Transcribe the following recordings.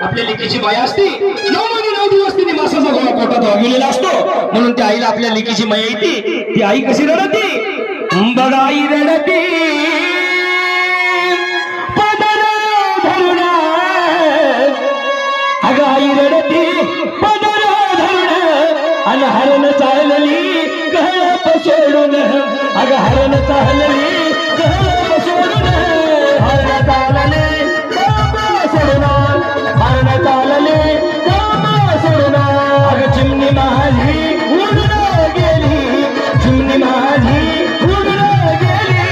आपल्या लेकीची माया असते 9 महिने 9 दिवस तिने मासाचा गोळा पोटात वागवलेला असतो म्हणून त्या आईला आपल्या लेकीची माया येते ती आई कशी रडते बघा आई रडते पदर धरून अगं आई रडते पदर धरून अन हरण चालली कळप सोडून अगं हरण चालली कळप सोडून हरण चालले हरण चालले सोडून अगं चिमणी माझी उडून गेली चिमणी माझी उडून गेली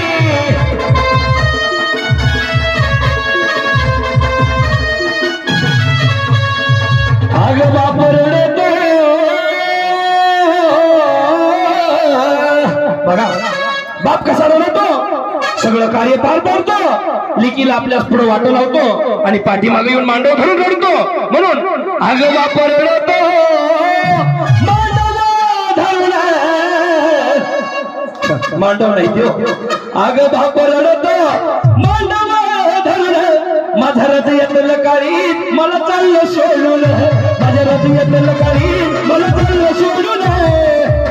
अगं बाप रडतो बघा बाप कसा रडतो सगळं कार्य पार पाडतो लेकीला आपल्याच पुढे वाटो लावतो आणि पाठीमागे येऊन मांडव धरून रडतो म्हणून अगं बाप रडतो मांडव नाही देव अगं बाप रडतो मांडव धरून माझा रथ येतलं काळी मला चाललं सोडून माझ्या रथ येतलं काळी मला चाललं सोडून